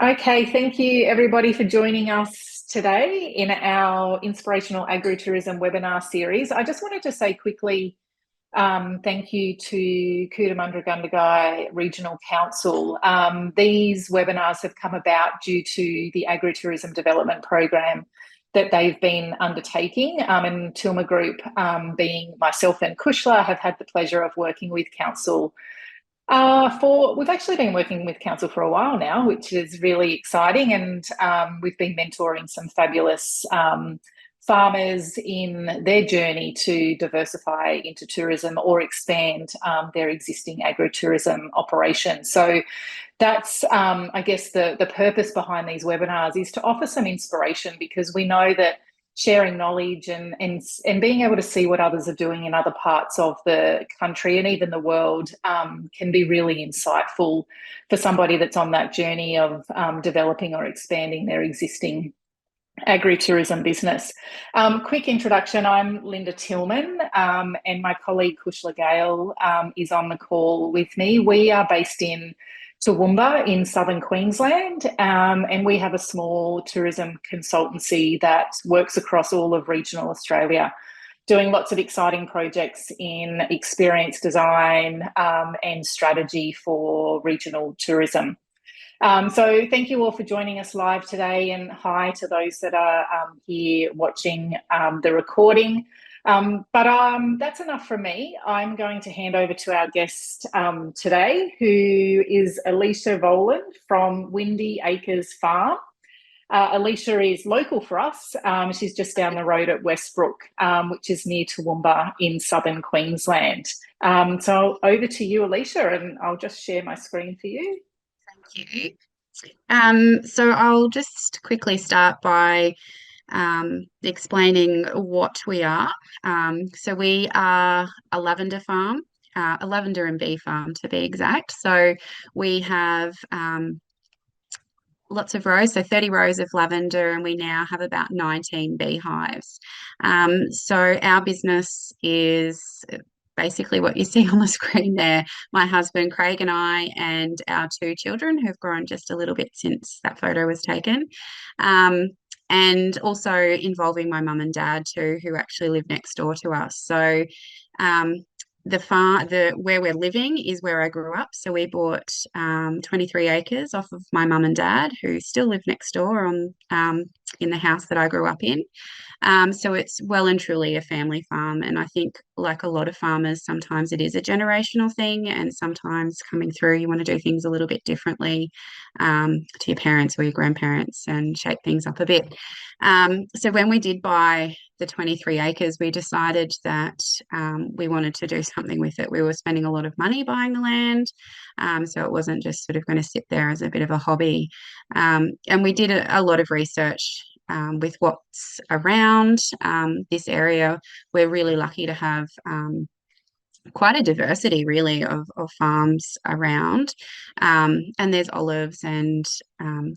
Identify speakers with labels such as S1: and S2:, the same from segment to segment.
S1: Okay, thank you everybody for joining us today in our Inspirational Agritourism webinar series. I just wanted to say quickly thank you to Cootamundra Regional Council. These webinars have come about due to the Agritourism Development Program that they've been undertaking, and Tilma Group, being myself and Kushla, have had the pleasure of working with Council we've actually been working with council for a while now, which is really exciting, and we've been mentoring some fabulous farmers in their journey to diversify into tourism or expand their existing agritourism operations. So that's, I guess, the purpose behind these webinars is to offer some inspiration, because we know that sharing knowledge and being able to see what others are doing in other parts of the country and even the world can be really insightful for somebody that's on that journey of developing or expanding their existing agritourism business. Quick introduction, I'm Linda Tillman, and my colleague Kushla Gale is on the call with me. We are based in Toowoomba in southern Queensland, and we have a small tourism consultancy that works across all of regional Australia, doing lots of exciting projects in experience design and strategy for regional tourism. So thank you all for joining us live today, and hi to those that are here watching the recording. But that's enough from me. I'm going to hand over to our guest today, who is Alicia Vohland from Windy Acres Farm. Alicia is local for us. She's just down the road at Westbrook, which is near Toowoomba in southern Queensland. So over to you, Alicia, and I'll just share my screen for you.
S2: Thank you. So I'll just quickly start by explaining what we are. So we are a lavender farm, a lavender and bee farm to be exact. So we have lots of rows, so 30 rows of lavender, and we now have about 19 beehives. So our business is basically what you see on the screen there. My husband Craig and I and our two children, who've grown just a little bit since that photo was taken. And also involving my mum and dad too, who actually live next door to us. So where we're living is where I grew up. So we bought 23 acres off of my mum and dad, who still live next door in the house that I grew up in. So it's well and truly a family farm. And I think, like a lot of farmers, sometimes it is a generational thing, and sometimes coming through, you want to do things a little bit differently to your parents or your grandparents and shake things up a bit. So when we did buy the 23 acres, we decided that we wanted to do something with it. We were spending a lot of money buying the land, so it wasn't just sort of going to sit there as a bit of a hobby. And we did a lot of research with what's around this area. We're really lucky to have quite a diversity, really, of farms around. And there's olives and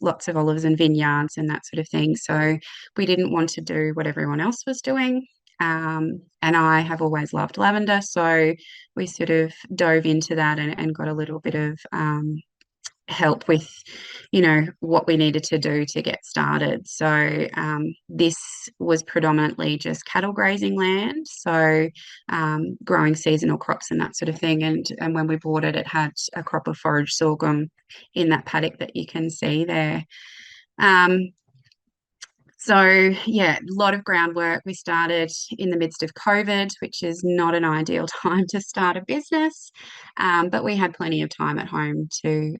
S2: lots of olives and vineyards and that sort of thing. So we didn't want to do what everyone else was doing. And I have always loved lavender. So we sort of dove into that and got a little bit of help with, what we needed to do to get started. So this was predominantly just cattle grazing land, so growing seasonal crops and that sort of thing. And when we bought it, it had a crop of forage sorghum in that paddock that you can see there. So yeah, a lot of groundwork. We started in the midst of COVID, which is not an ideal time to start a business, but we had plenty of time at home to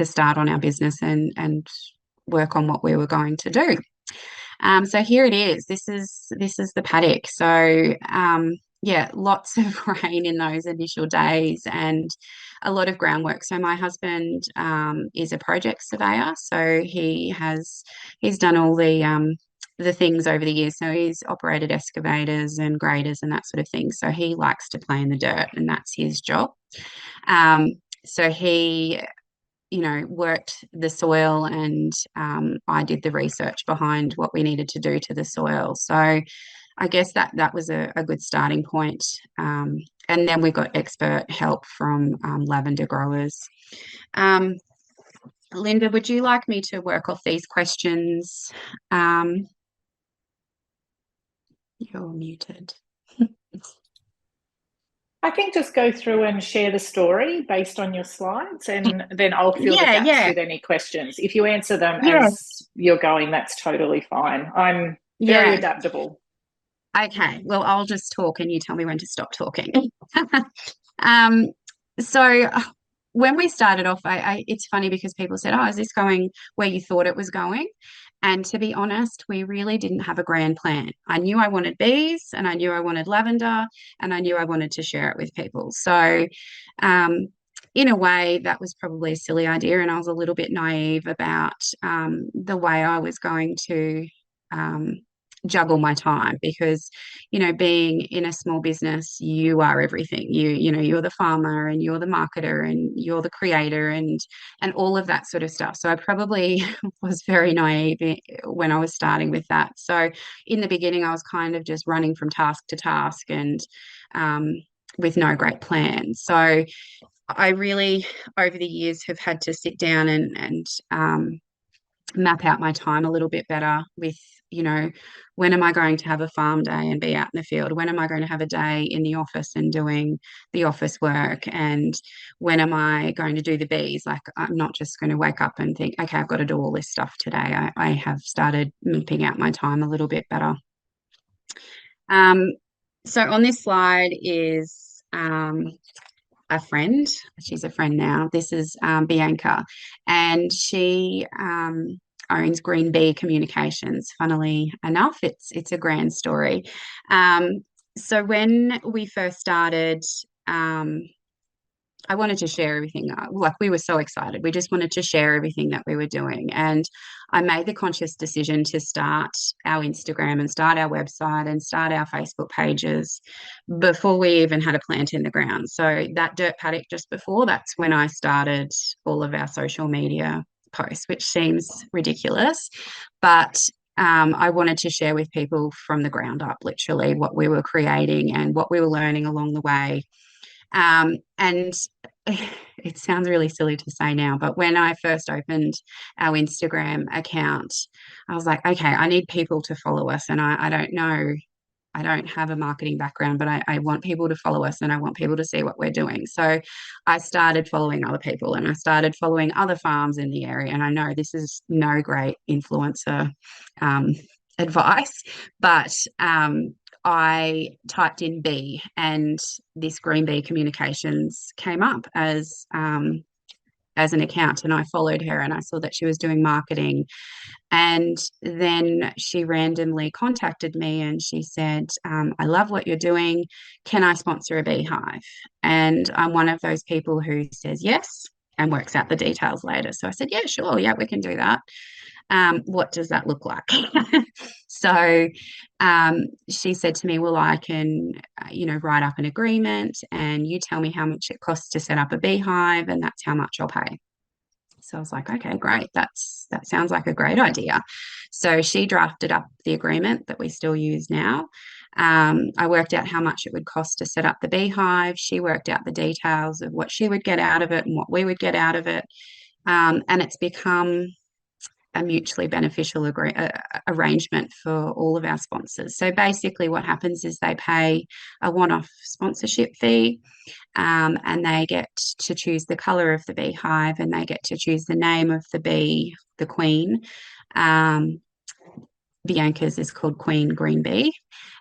S2: start on our business and work on what we were going to do. So here it is. This is the paddock. So yeah, lots of rain in those initial days and a lot of groundwork. So my husband is a project surveyor. So he's done all the things over the years. So he's operated excavators and graders and that sort of thing. So he likes to play in the dirt, and that's his job. So he worked the soil, and I did the research behind what we needed to do to the soil. So I guess that was a good starting point. And then we got expert help from lavender growers. Linda, would you like me to work off these questions? Um, you're muted.
S1: I think just go through and share the story based on your slides, and then I'll fill the
S2: Yeah,
S1: gaps
S2: yeah,
S1: with any questions. If you answer them
S2: yeah,
S1: as you're going, that's totally fine. I'm very
S2: yeah.
S1: adaptable.
S2: Okay, well, I'll just talk and you tell me when to stop talking. Um, so when we started off, it's funny because people said, "Oh, is this going where you thought it was going?" And to be honest, we really didn't have a grand plan. I knew I wanted bees, and I knew I wanted lavender, and I knew I wanted to share it with people. So, um, in a way, that was probably a silly idea, and I was a little bit naive about the way I was going to. Um, juggle my time because being in a small business, you are everything. You're the farmer and you're the marketer and you're the creator and all of that sort of stuff. So I probably was very naive when I was starting with that. So in the beginning I was kind of just running from task to task and um, with no great plan. So I really over the years have had to sit down and map out my time a little bit better with, you know, when am I going to have a farm day and be out in the field? When am I going to have a day in the office and doing the office work? And when am I going to do the bees? Like, I'm not just going to wake up and think, okay, I've got to do all this stuff today. I have started mapping out my time a little bit better. Um, so on this slide is a friend. She's a friend now. This is Bianca, and she owns Green Bee Communications. Funnily enough, it's a grand story. So when we first started, um, I wanted to share everything. Like we were so excited. We just wanted to share everything that we were doing. And I made the conscious decision to start our Instagram and start our website and start our Facebook pages before we even had a plant in the ground. So that dirt paddock just before, that's when I started all of our social media posts, which seems ridiculous. But I wanted to share with people from the ground up, literally, what we were creating and what we were learning along the way. And it sounds really silly to say now, but when I first opened our Instagram account, I was like, okay, I need people to follow us. And I don't know, I don't have a marketing background, but I want people to follow us and I want people to see what we're doing. So I started following other people and I started following other farms in the area. And I know this is no great influencer um, advice, but I typed in bee and this Green Bee Communications came up as an account, and I followed her and I saw that she was doing marketing. And then she randomly contacted me and she said, I love what you're doing. Can I sponsor a beehive? And I'm one of those people who says yes and works out the details later. So I said, yeah, sure. Yeah, we can do that. What does that look like? So she said to me, well, I can, write up an agreement and you tell me how much it costs to set up a beehive and that's how much I'll pay. So I was like, okay, great. That sounds like a great idea. So she drafted up the agreement that we still use now. I worked out how much it would cost to set up the beehive. She worked out the details of what she would get out of it and what we would get out of it. And it's become a mutually beneficial arrangement for all of our sponsors. So basically, what happens is they pay a one-off sponsorship fee, and they get to choose the color of the beehive, and they get to choose the name of the bee, the queen. Um, Bianca's is called Queen Green Bee.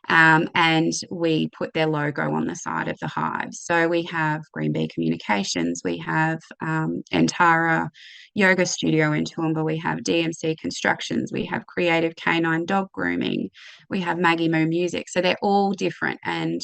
S2: And we put their logo on the side of the hive. So we have Green Bee Communications, we have Antara Yoga Studio in Toowoomba, we have DMC Constructions, we have Creative Canine Dog Grooming, we have Maggie Moo Music. So they're all different. And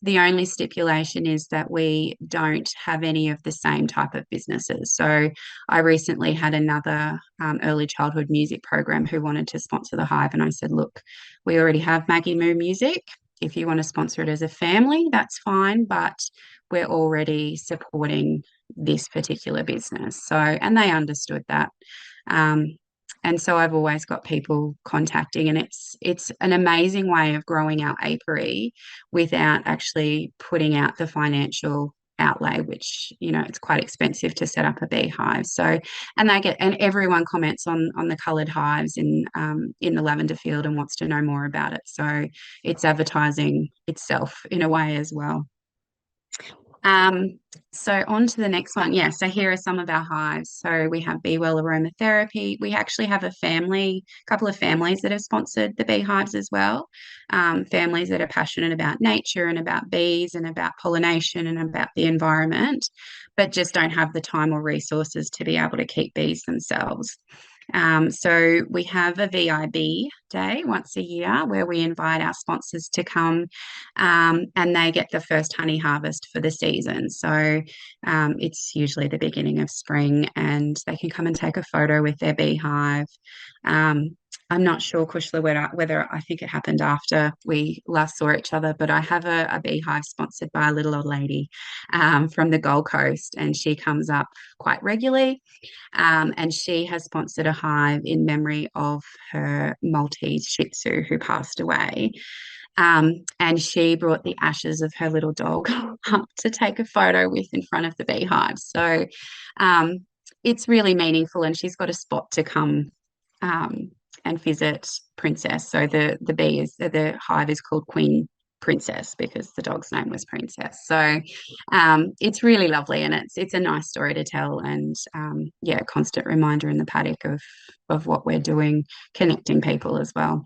S2: the only stipulation is that we don't have any of the same type of businesses. So I recently had another early childhood music program who wanted to sponsor the hive. And I said, look, we already have Maggie Moo Music. If you want to sponsor it as a family, that's fine. But we're already supporting this particular business. So, and they understood that. And so I've always got people contacting, and it's an amazing way of growing our apiary without actually putting out the financial outlay, which, it's quite expensive to set up a beehive. So, and everyone comments on the coloured hives in the lavender field and wants to know more about it. So it's advertising itself in a way as well. Um, so on to the next one. Yeah, so here are some of our hives. So we have Be Well Aromatherapy. We actually have a couple of families that have sponsored the beehives as well. Families that are passionate about nature and about bees and about pollination and about the environment, but just don't have the time or resources to be able to keep bees themselves. So we have a VIB day once a year where we invite our sponsors to come, and they get the first honey harvest for the season. So it's usually the beginning of spring, and they can come and take a photo with their beehive. I'm not sure, Kushla, whether I think it happened after we last saw each other, but I have a beehive sponsored by a little old lady from the Gold Coast, and she comes up quite regularly. And she has sponsored a hive in memory of her Maltese Shih Tzu who passed away. And she brought the ashes of her little dog up to take a photo with in front of the beehive. So it's really meaningful, and she's got a spot to come and visit Princess. So the hive is called Queen Princess because the dog's name was Princess. So it's really lovely, and it's a nice story to tell, and a constant reminder in the paddock of what we're doing, connecting people as well.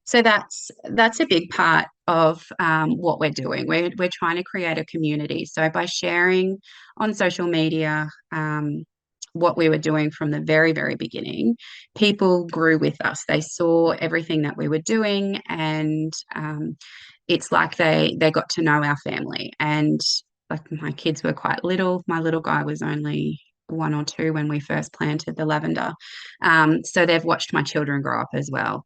S2: So that's a big part of what we're doing. We're trying to create a community. So by sharing on social media what we were doing from the very, very beginning, people grew with us. They saw everything that we were doing, and it's like they got to know our family. And like my kids were quite little. My little guy was only 1 or 2 when we first planted the lavender. So they've watched my children grow up as well.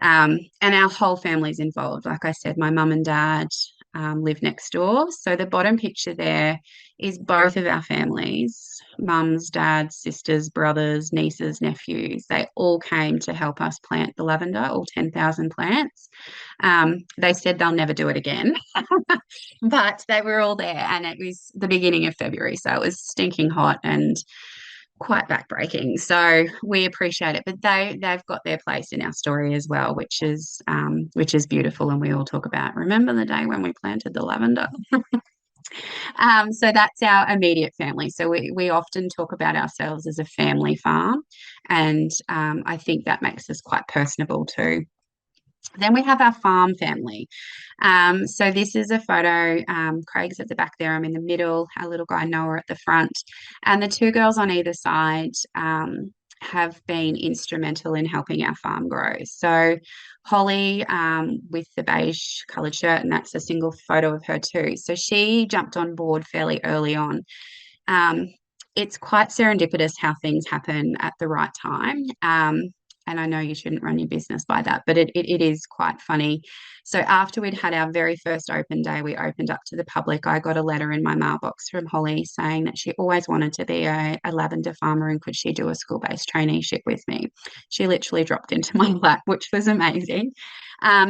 S2: And our whole family's involved. Like I said, my mum and dad live next door. So the bottom picture there is both of our families, mums, dads, sisters, brothers, nieces, nephews. They all came to help us plant the lavender, all 10,000 plants. They said they'll never do it again, but they were all there, and it was the beginning of February. So it was stinking hot and quite backbreaking. So we appreciate it, but they've got their place in our story as well, which is beautiful. And we all talk about, remember the day when we planted the lavender? So that's our immediate family. So we often talk about ourselves as a family farm, and I think that makes us quite personable too. Then we have our farm family. So this is a photo. Craig's at the back there. I'm in the middle. Our little guy Noah at the front. And the 2 girls on either side have been instrumental in helping our farm grow. So Holly with the beige coloured shirt, and that's a single photo of her too. So she jumped on board fairly early on. It's quite serendipitous how things happen at the right time. And I know you shouldn't run your business by that, but it is quite funny. So after we'd had our very first open day, we opened up to the public. I got a letter in my mailbox from Holly saying that she always wanted to be a lavender farmer, and could she do a school-based traineeship with me? She literally dropped into my lap, which was amazing.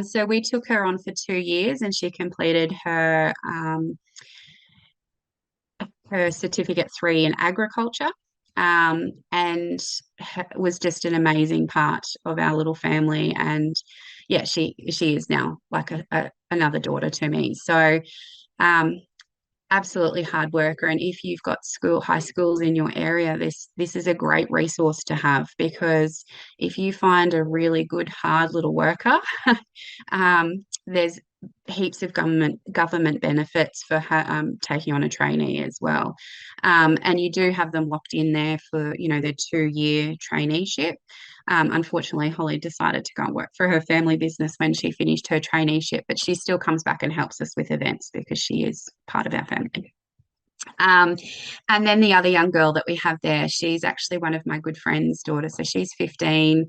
S2: So we took her on for 2 years, and she completed her certificate 3 in agriculture, and was just an amazing part of our little family. And yeah, she is now like another daughter to me. So absolutely hard worker. And if you've got high schools in your area, this is a great resource to have, because if you find a really good hard little worker, there's heaps of government benefits for taking on a trainee as well. And you do have them locked in there for their 2-year traineeship. Unfortunately, Holly decided to go and work for her family business when she finished her traineeship, but she still comes back and helps us with events because she is part of our family. And then the other young girl that we have there, she's actually one of my good friend's daughters. So she's 15.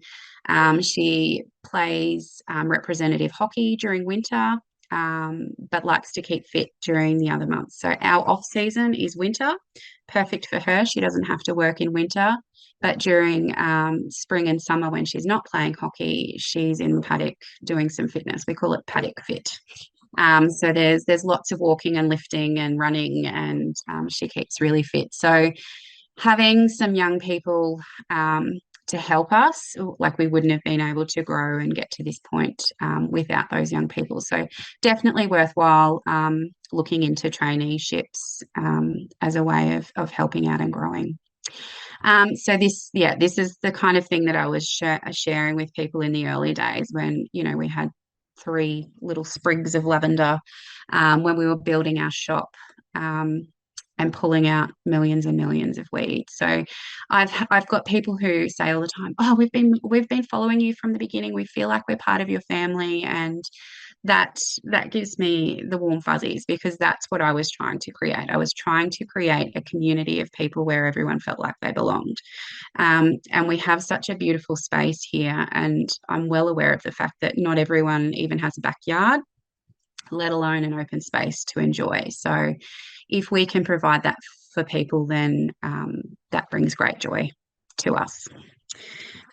S2: She plays representative hockey during winter, but likes to keep fit during the other months. So our off season is winter, perfect for her. She doesn't have to work in winter, but during spring and summer when she's not playing hockey, she's in the paddock doing some fitness. We call it paddock fit. So there's lots of walking and lifting and running, and she keeps really fit. So having some young people to help us, like we wouldn't have been able to grow and get to this point without those young people. So definitely worthwhile looking into traineeships as a way of helping out and growing. So this is the kind of thing that I was sharing with people in the early days when, we had three little sprigs of lavender when we were building our shop. And pulling out millions and millions of weeds. So I've got people who say all the time, "Oh, we've been following you from the beginning. We feel like we're part of your family," and that gives me the warm fuzzies, because that's what I was trying to create. I was trying to create a community of people where everyone felt like they belonged. And we have such a beautiful space here, and I'm well aware of the fact that not everyone even has a backyard, let alone an open space to enjoy. So if we can provide that for people, then that brings great joy to us.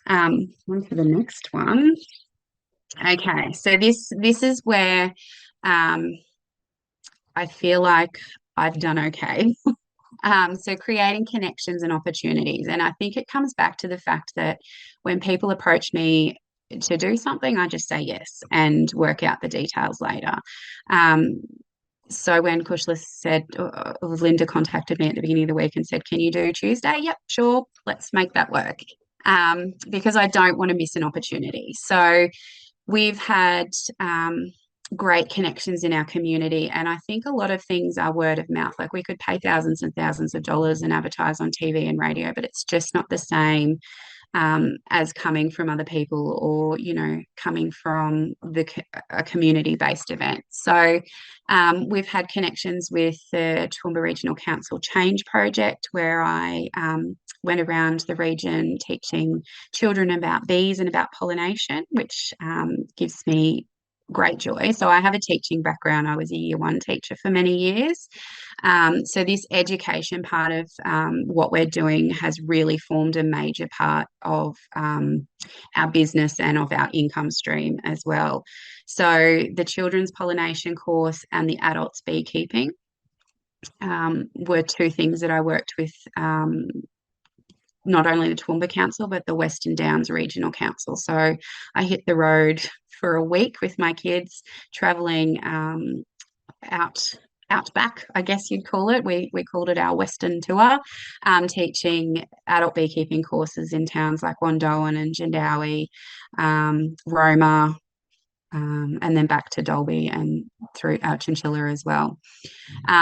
S2: On to the next one. Okay, so this is where I feel like I've done okay. So creating connections and opportunities. And I think it comes back to the fact that when people approach me to do something, I just say yes and work out the details later. So when Kushla said, Linda contacted me at the beginning of the week and said, "Can you do Tuesday?" Yep, sure. Let's make that work. Because I don't want to miss an opportunity. So we've had great connections in our community, and I think a lot of things are word of mouth. Like we could pay thousands and thousands of dollars and advertise on TV and radio, but it's just not the same as coming from other people, or coming from a community-based event. So we've had connections with the Toowoomba Regional Council Change Project, where I went around the region teaching children about bees and about pollination, which gives me great joy. So I have a teaching background. I was a year one teacher for many years. So this education part of what we're doing has really formed a major part of our business and of our income stream as well. So the children's pollination course and the adults beekeeping were two things that I worked with, not only the Toowoomba Council, but the Western Downs Regional Council. So I hit the road for a week with my kids, travelling out back, I guess you'd call it. We called it our Western tour, teaching adult beekeeping courses in towns like Wandoan and Jandowae, Roma, and then back to Dalby and through Chinchilla as well.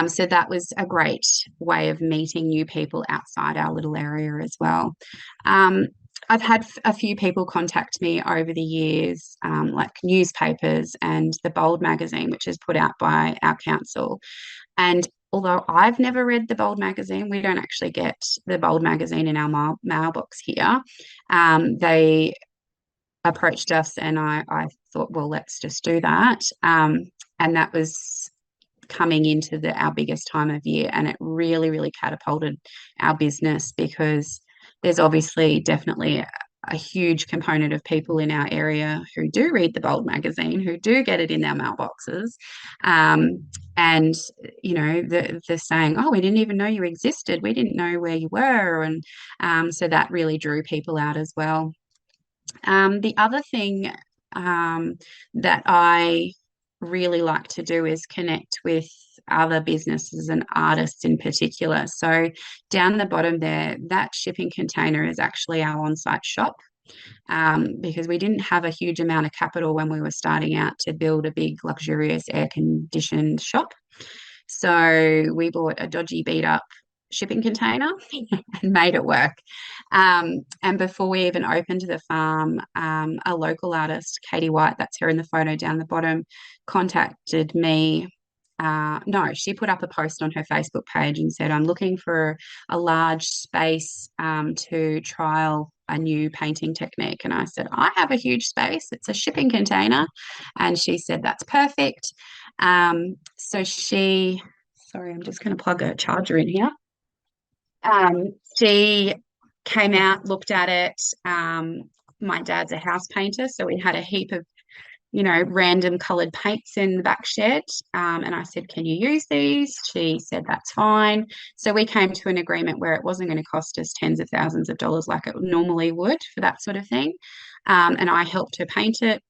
S2: So that was a great way of meeting new people outside our little area as well. I've had a few people contact me over the years, like newspapers and the Bold magazine, which is put out by our council. And although I've never read the Bold magazine, we don't actually get the Bold magazine in our mailbox here. They approached us, and I thought, well, let's just do that. And that was coming into our biggest time of year, and it really, really catapulted our business, because there's obviously definitely a huge component of people in our area who do read the Bold magazine, who do get it in their mailboxes. And, they're saying, "Oh, we didn't even know you existed. We didn't know where you were." And so that really drew people out as well. The other thing that I really like to do is connect with other businesses and artists in particular. So down the bottom there, that shipping container is actually our on-site shop, because we didn't have a huge amount of capital when we were starting out to build a big, luxurious, air-conditioned shop. So we bought a dodgy, beat-up shipping container and made it work. And before we even opened the farm, a local artist, Katie White, that's her in the photo down the bottom, contacted me. No, she put up a post on her Facebook page and said, "I'm looking for a large space to trial a new painting technique." And I said, "I have a huge space. It's a shipping container." And she said, "That's perfect." So sorry, I'm just going to plug a charger in here. She came out, looked at it. My dad's a house painter, so we had a heap of random coloured paints in the back shed. And I said, can you use these? She said, that's fine. So we came to an agreement where it wasn't going to cost us tens of thousands of dollars like it normally would for that sort of thing. And I helped her paint it.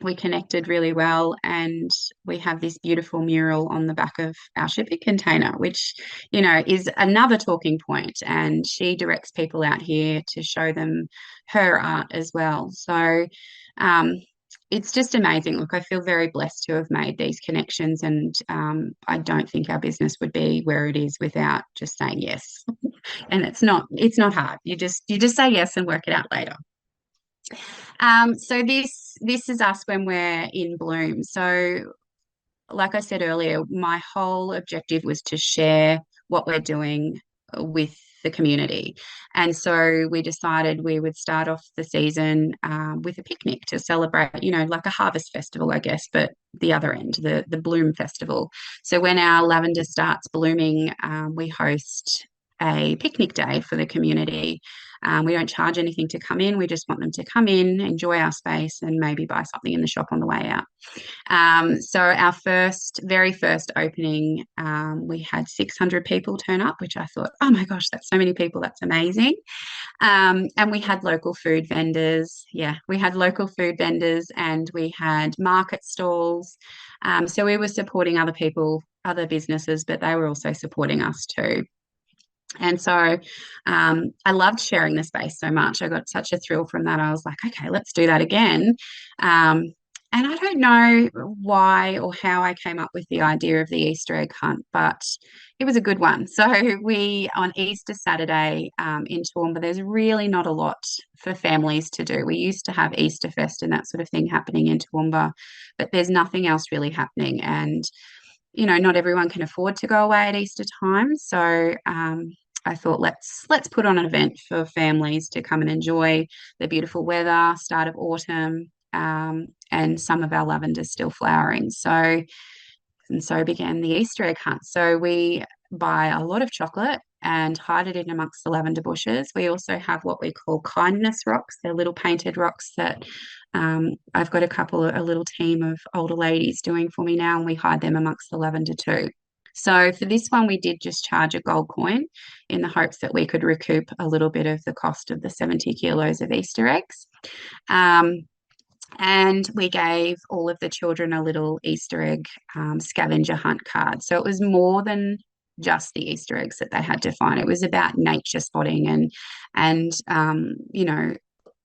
S2: We connected really well, and we have this beautiful mural on the back of our shipping container, which, is another talking point. And she directs people out here to show them her art as well. So it's just amazing. Look, I feel very blessed to have made these connections, and I don't think our business would be where it is without just saying yes. And it's not hard. You just say yes and work it out later. So this is us when we're in bloom. So like I said earlier, my whole objective was to share what we're doing with the community. And so we decided we would start off the season with a picnic to celebrate, like a harvest festival, I guess, but the other end, the bloom festival. So when our lavender starts blooming, we host a picnic day for the community. We don't charge anything to come in. We just want them to come in, enjoy our space, and maybe buy something in the shop on the way out. So our very first opening, we had 600 people turn up, which I thought, oh my gosh, that's so many people. That's amazing. And we had local food vendors. Yeah, we had local food vendors, and we had market stalls. So we were supporting other people, other businesses, but they were also supporting us too. And so I loved sharing the space so much. I got such a thrill from that. I was like, okay, let's do that again. And I don't know why or how I came up with the idea of the Easter egg hunt, but it was a good one. So on Easter Saturday in Toowoomba, there's really not a lot for families to do. We used to have Easter Fest and that sort of thing happening in Toowoomba, but there's nothing else really happening. And not everyone can afford to go away at Easter time. So I thought let's put on an event for families to come and enjoy the beautiful weather, start of autumn, and some of our lavenders still flowering. So began the Easter egg hunt. So we buy a lot of chocolate and hide it in amongst the lavender bushes. We also have what we call kindness rocks. They're little painted rocks that I've got a little team of older ladies doing for me now, and we hide them amongst the lavender too. So for this one, we did just charge a gold coin in the hopes that we could recoup a little bit of the cost of the 70 kilos of Easter eggs. And we gave all of the children a little Easter egg scavenger hunt card. So it was more than just the Easter eggs that they had to find. It was about nature spotting and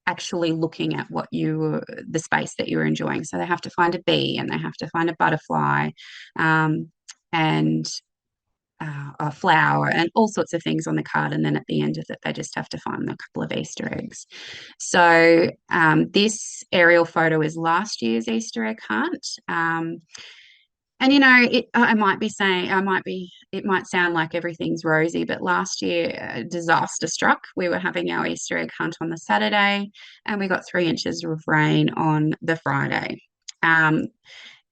S2: actually looking at the space that you were enjoying. So they have to find a bee, and they have to find a butterfly, and a flower, and all sorts of things on the card. And then at the end of it, they just have to find a couple of Easter eggs. So this aerial photo is last year's Easter egg hunt. And it might sound like everything's rosy, but last year disaster struck. We were having our Easter egg hunt on the Saturday, and we got 3 inches of rain on the Friday.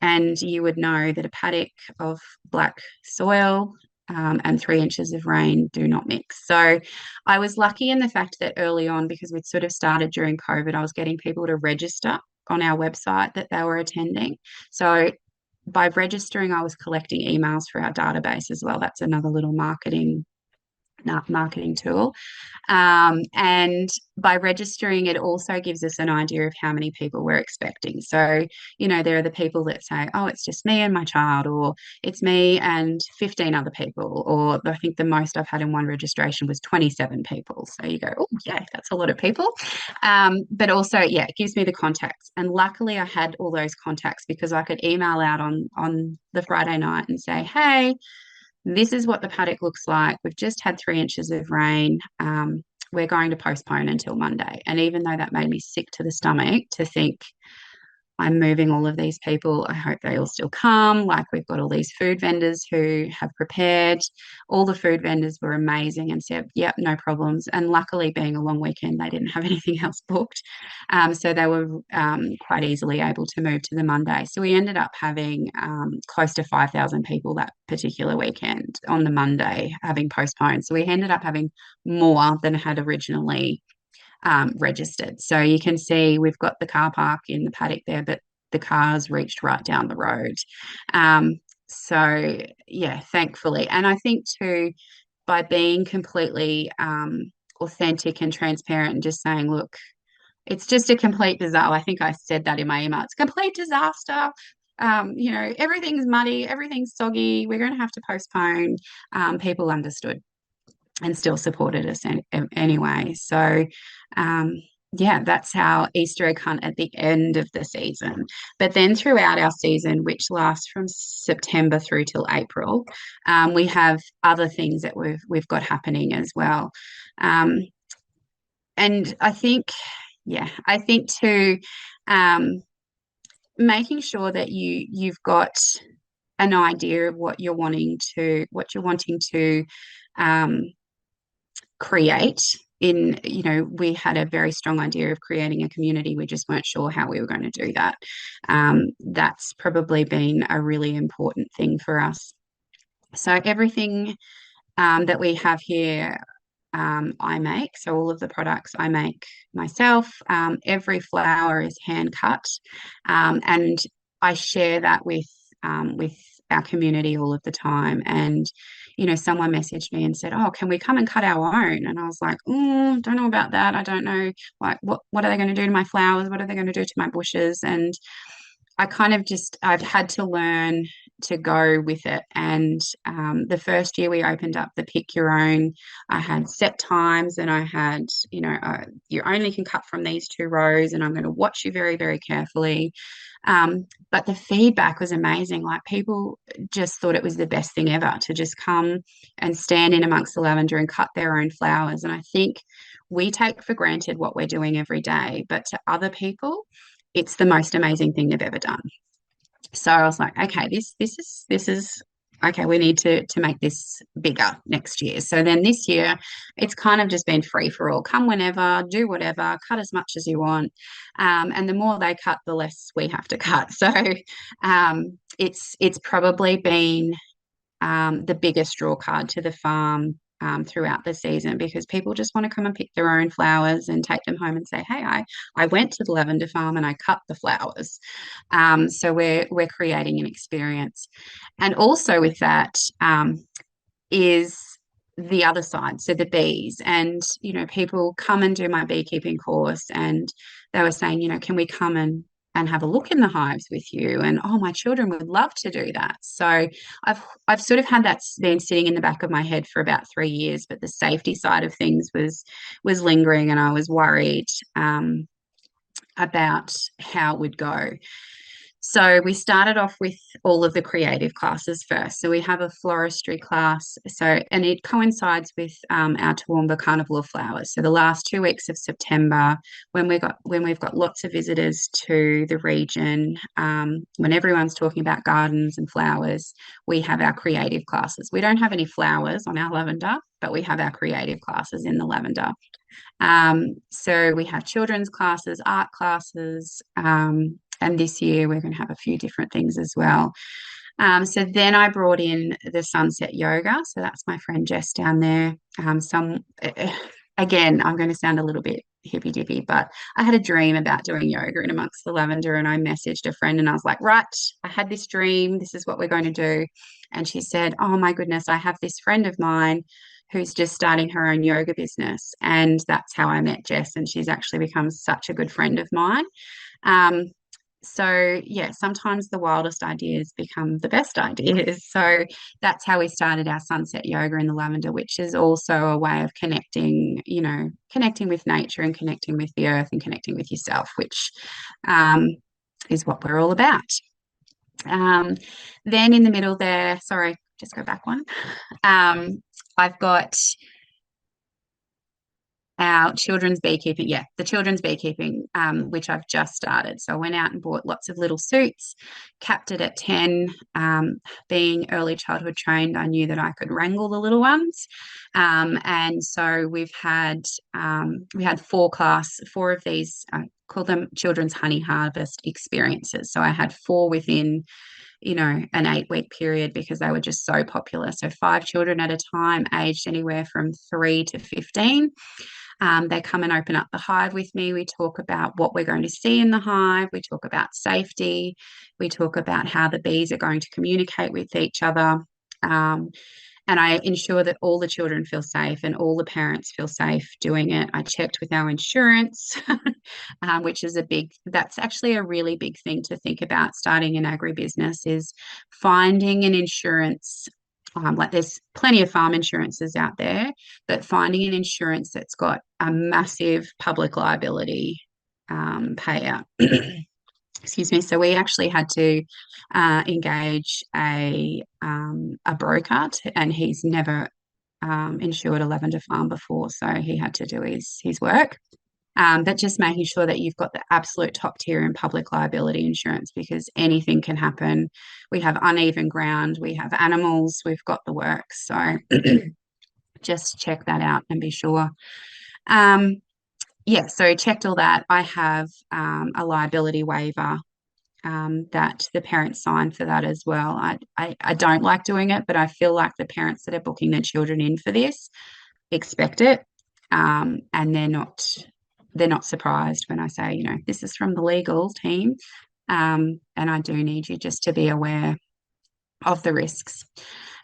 S2: And you would know that a paddock of black soil and 3 inches of rain do not mix. So I was lucky in the fact that early on, because we'd sort of started during COVID, I was getting people to register on our website that they were attending. So by registering, I was collecting emails for our database as well. That's another little marketing tool. And by registering, it also gives us an idea of how many people we're expecting. So, there are the people that say, oh, it's just me and my child, or it's me and 15 other people, or I think the most I've had in one registration was 27 people. So you go, oh, yeah, that's a lot of people. But also, yeah, it gives me the contacts. And luckily I had all those contacts because I could email out on the Friday night and say, hey, this is what the paddock looks like. We've just had 3 inches of rain. We're going to postpone until Monday. And even though that made me sick to the stomach to think, I'm moving all of these people, I hope they all still come. Like, we've got all these food vendors who have prepared. All the food vendors were amazing and said, yep, no problems. And luckily, being a long weekend, they didn't have anything else booked. So they were quite easily able to move to the Monday. So we ended up having close to 5,000 people that particular weekend on the Monday having postponed. So we ended up having more than had originally registered. So you can see we've got the car park in the paddock there, but the cars reached right down the road. Um, so yeah, thankfully. And I think too, by being completely authentic and transparent and just saying, look, it's just a complete disaster. I think I said that in my email. It's a complete disaster. Everything's muddy, everything's soggy. We're going to have to postpone. People understood and still supported us anyway. So, um, yeah, that's how Easter egg hunt at the end of the season. But then throughout our season, which lasts from September through till April, we have other things that we've got happening as well. Um, and I think too, um, making sure that you've got an idea of what you're wanting to um, create. We had a very strong idea of creating a community. We just weren't sure how we were going to do that. That's probably been a really important thing for us. So everything that we have here, I make. So all of the products I make myself. Every flower is hand cut, and I share that with our community all of the time. And someone messaged me and said, "Oh, can we come and cut our own?" And I was like, "Oh, don't know about that. I don't know. Like, what are they going to do to my flowers? What are they going to do to my bushes?" And I've had to learn to go with it. And the first year we opened up the pick your own, I had set times and I had, you only can cut from these 2 rows and I'm going to watch you very, very carefully. But the feedback was amazing. Like people just thought it was the best thing ever to just come and stand in amongst the lavender and cut their own flowers. And I think we take for granted what we're doing every day, but to other people, it's the most amazing thing they've ever done. So I was like, okay, this is okay. We need to make this bigger next year. So then this year, it's kind of just been free for all. Come whenever, do whatever, cut as much as you want, and the more they cut, the less we have to cut. So it's probably been the biggest draw card to the farm throughout the season because people just want to come and pick their own flowers and take them home and say, "Hey, I went to the lavender farm and I cut the flowers." So we're creating an experience, and also with that is the other side, so the bees. And people come and do my beekeeping course, and they were saying, can we come and have a look in the hives with you? And oh, my children would love to do that. So I've sort of had that been sitting in the back of my head for about 3 years, but the safety side of things was lingering, and I was worried about how it would go. So we started off with all of the creative classes first. So we have a floristry class. And it coincides with our Toowoomba Carnival of Flowers. So the last 2 weeks of September, when we've got lots of visitors to the region, when everyone's talking about gardens and flowers, we have our creative classes. We don't have any flowers on our lavender, but we have our creative classes in the lavender. So we have children's classes, art classes, and this year we're going to have a few different things as well. So then I brought in the sunset yoga. So that's my friend Jess down there. Again, I'm going to sound a little bit hippy dippy, but I had a dream about doing yoga in amongst the lavender, and I messaged a friend and I was like, right, I had this dream. This is what we're going to do. And she said, oh my goodness, I have this friend of mine who's just starting her own yoga business. And that's how I met Jess. And she's actually become such a good friend of mine. So yeah, sometimes the wildest ideas become the best ideas. So that's how we started our sunset yoga in the lavender, which is also a way of connecting with nature and connecting with the earth and connecting with yourself, which is what we're all about. Then in the middle there, sorry, just go back one. I've got our children's beekeeping, the children's beekeeping, which I've just started. So I went out and bought lots of little suits, capped it at 10. Being early childhood trained, I knew that I could wrangle the little ones. And so we had 4 of these, I call them children's honey harvest experiences. So I had 4 within an 8-week period because they were just so popular. So 5 children at a time, aged anywhere from 3 to 15. They come and open up the hive with me. We talk about what we're going to see in the hive. We talk about safety. We talk about how the bees are going to communicate with each other. And I ensure that all the children feel safe and all the parents feel safe doing it. I checked with our insurance, which is that's actually a really big thing to think about starting an agribusiness, is finding an insurance. Like there's plenty of farm insurances out there, but finding an insurance that's got a massive public liability payout. Excuse me. So we actually had to engage a broker, and he's never insured a lavender farm before, so he had to do his work. But just making sure that you've got the absolute top tier in public liability insurance, because anything can happen. We have uneven ground, we have animals, we've got the works. So just check that out and be sure. Yeah, so checked all that. I have a liability waiver that the parents sign for that as well. I don't like doing it, but I feel like the parents that are booking their children in for this expect it, and they're not surprised when I say, you know, this is from the legal team, and I do need you just to be aware of the risks.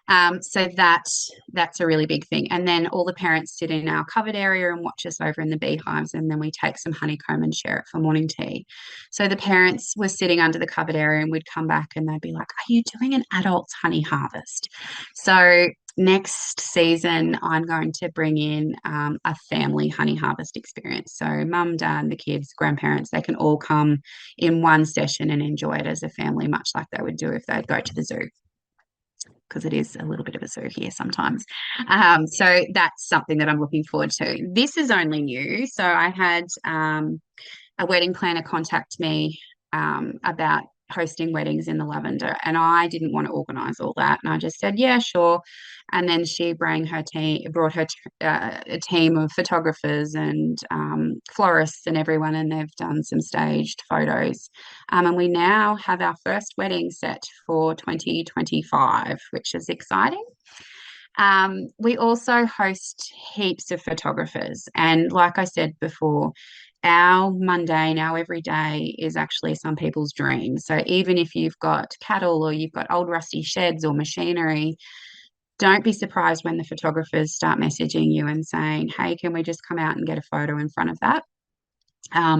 S2: So that's a really big thing. And then all the parents sit in our covered area and watch us over in the beehives, and then we take some honeycomb and share it for morning tea. So the parents were sitting under the covered area, and we'd come back and they'd be like, "Are you doing an adult's honey harvest?" So next season, I'm going to bring in a family honey harvest experience. So mum, dad, the kids, grandparents, they can all come in one session and enjoy it as a family, much like they would do if they'd go to the zoo, because it is a little bit of a zoo here sometimes. So that's something that I'm looking forward to. This is only new. So I had a wedding planner contact me about hosting weddings in the lavender, and I didn't want to organise all that, and I just said, yeah, sure. And then she brought a team of photographers and florists and everyone, and they've done some staged photos, and we now have our first wedding set for 2025, which is exciting. We also host heaps of photographers, and like I said before, our mundane, our everyday is actually some people's dream. So even if you've got cattle or you've got old rusty sheds or machinery, don't be surprised when the photographers start messaging you and saying, "Hey, can we just come out and get a photo in front of that?"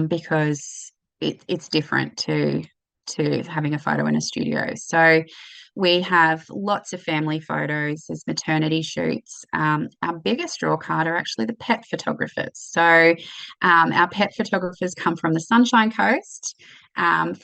S2: Because it's different to having a photo in a studio. So we have lots of family photos. There's maternity shoots. Our biggest draw card are actually the pet photographers. So our pet photographers come from the Sunshine Coast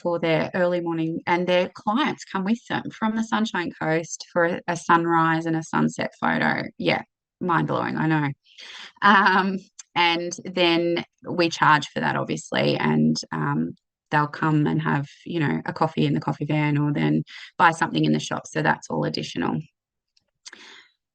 S2: for their early morning, and their clients come with them from the Sunshine Coast for a sunrise and a sunset photo. Yeah, mind blowing, I know. And then we charge for that, obviously, and they'll come and have, you know, a coffee in the coffee van, or then buy something in the shop. So that's all additional.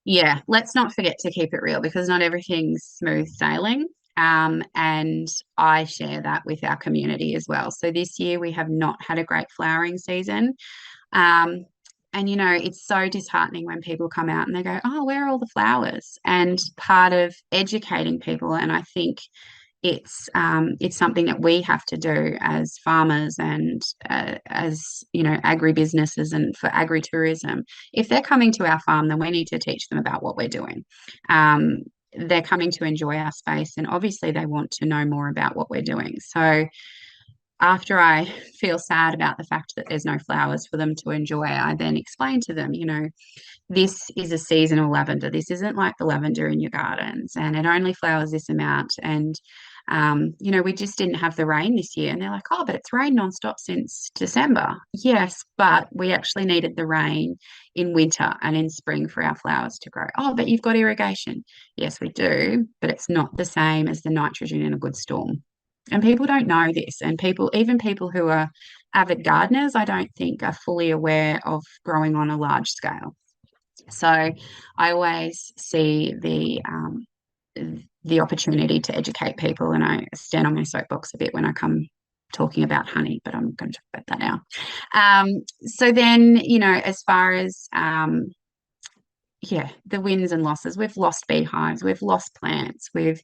S2: Yeah, let's not forget to keep it real, because not everything's smooth sailing. And I share that with our community as well. So this year we have not had a great flowering season. And, you know, it's so disheartening when people come out and they go, "Oh, where are all the flowers?" And part of educating people, and I think it's something that we have to do as farmers and as, you know, agribusinesses and for agritourism. If they're coming to our farm, then we need to teach them about what we're doing. They're coming to enjoy our space, and obviously they want to know more about what we're doing. So after I feel sad about the fact that there's no flowers for them to enjoy, I then explain to them, you know, this is a seasonal lavender. This isn't like the lavender in your gardens, and it only flowers this amount. And, you know, we just didn't have the rain this year. And they're like, "Oh, but it's rained nonstop since December." Yes, but we actually needed the rain in winter and in spring for our flowers to grow. "Oh, but you've got irrigation." Yes, we do, but it's not the same as the nitrogen in a good storm. And people don't know this. And even people who are avid gardeners, I don't think are fully aware of growing on a large scale. So I always see the opportunity to educate people, and I stand on my soapbox a bit when I come talking about honey, but I'm going to talk about that now. So then, you know, as far as yeah, the wins and losses. We've lost beehives, we've lost plants, we've,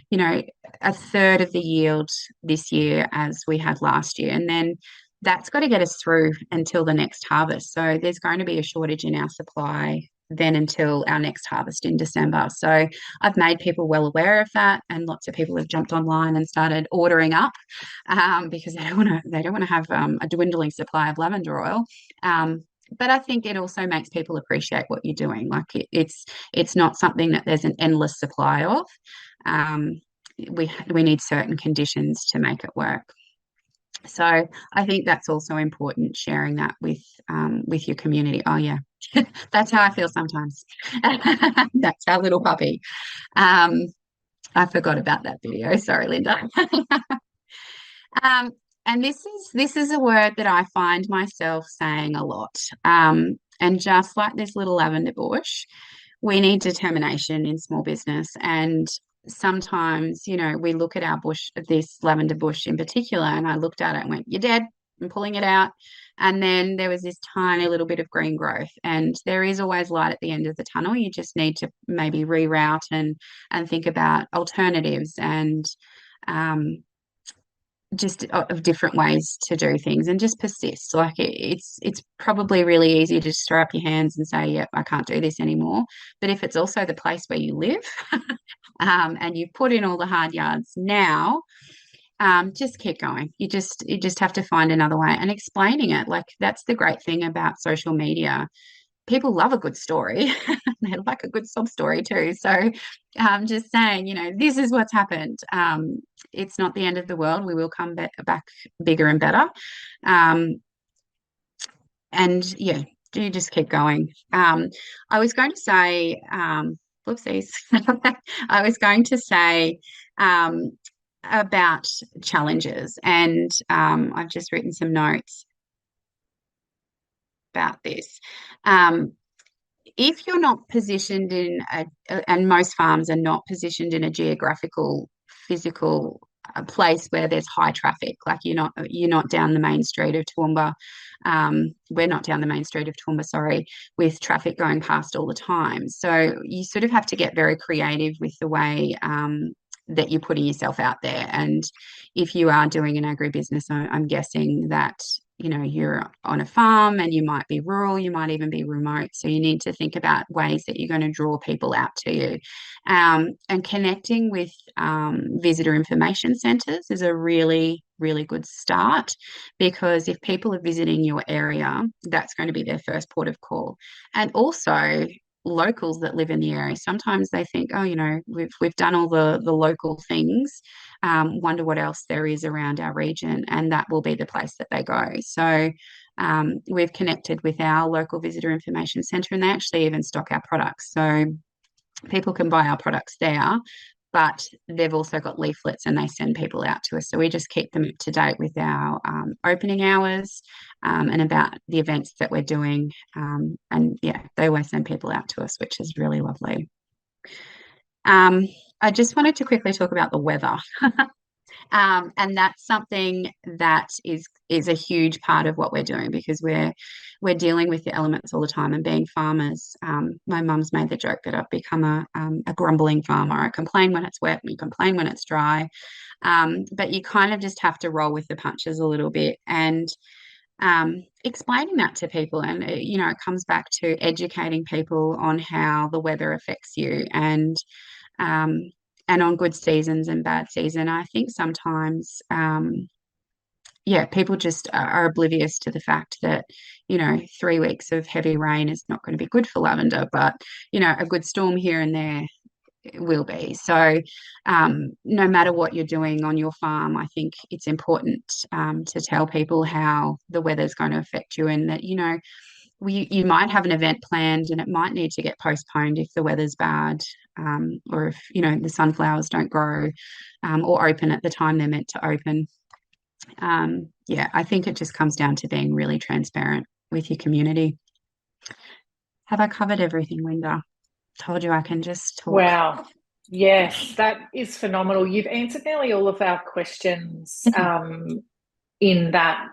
S2: you know, a third of the yield this year as we had last year. And then that's got to get us through until the next harvest. So there's going to be a shortage in our supply then until our next harvest in December. So I've made people well aware of that, and lots of people have jumped online and started ordering up because they don't want to have a dwindling supply of lavender oil. But I think it also makes people appreciate what you're doing. Like it's not something that there's an endless supply of. Um, we need certain conditions to make it work. So I think that's also important, sharing that with your community. Oh yeah, that's how I feel sometimes. That's our little puppy. Um, I forgot about that video. Sorry, Linda. Um, and this is a word that I find myself saying a lot. And just like this little lavender bush, we need determination in small business. And sometimes, we look at our bush, this lavender bush in particular, and I looked at it and went, "You're dead." I'm pulling it out. And then there was this tiny little bit of green growth. And there is always light at the end of the tunnel. You just need to maybe reroute and think about alternatives and um, just of different ways to do things, and just persist. Like it's probably really easy to just throw up your hands and say, "Yep, I can't do this anymore." But if it's also the place where you live, and you put in all the hard yards now, just keep going. You just have to find another way, and explaining it. Like, that's the great thing about social media. People love a good story. They like a good sob story too. So just saying, this is what's happened. It's not the end of the world. We will come back bigger and better. Um, and yeah, you just keep going. I was going to say, whoopsies. I was going to say um, about challenges, and I've just written some notes about this. Um, if you're not positioned and most farms are not positioned in a geographical, physical place where there's high traffic, like you're not down the main street of Toowoomba. We're not down the main street of Toowoomba, sorry, with traffic going past all the time. So you sort of have to get very creative with the way that you're putting yourself out there. And if you are doing an agribusiness, I'm guessing that you're on a farm, and you might be rural, you might even be remote. So you need to think about ways that you're going to draw people out to you. And connecting with visitor information centres is a really, really good start, because if people are visiting your area, that's going to be their first port of call. And also, locals that live in the area, sometimes they think, "Oh, we've done all the local things, wonder what else there is around our region," and that will be the place that they go. So we've connected with our local visitor information centre, and they actually even stock our products. So people can buy our products there, but they've also got leaflets, and they send people out to us. So we just keep them up to date with our opening hours, and about the events that we're doing. And yeah, they always send people out to us, which is really lovely. I just wanted to quickly talk about the weather. And that's something that is a huge part of what we're doing, because we're dealing with the elements all the time. And being farmers, my mum's made the joke that I've become a grumbling farmer. I complain when it's wet, and you complain when it's dry, but you kind of just have to roll with the punches a little bit, and explaining that to people. And it comes back to educating people on how the weather affects you, um, and on good seasons and bad season. I think sometimes, yeah, people just are oblivious to the fact that, 3 weeks of heavy rain is not going to be good for lavender, but, a good storm here and there will be. So no matter what you're doing on your farm, I think it's important to tell people how the weather's going to affect you, and that, you might have an event planned, and it might need to get postponed if the weather's bad, or if the sunflowers don't grow, or open at the time they're meant to open. Yeah, I think it just comes down to being really transparent with your community. Have I covered everything, Linda? Told you I can just talk.
S1: Wow. Yes, that is phenomenal. You've answered nearly all of our questions. in that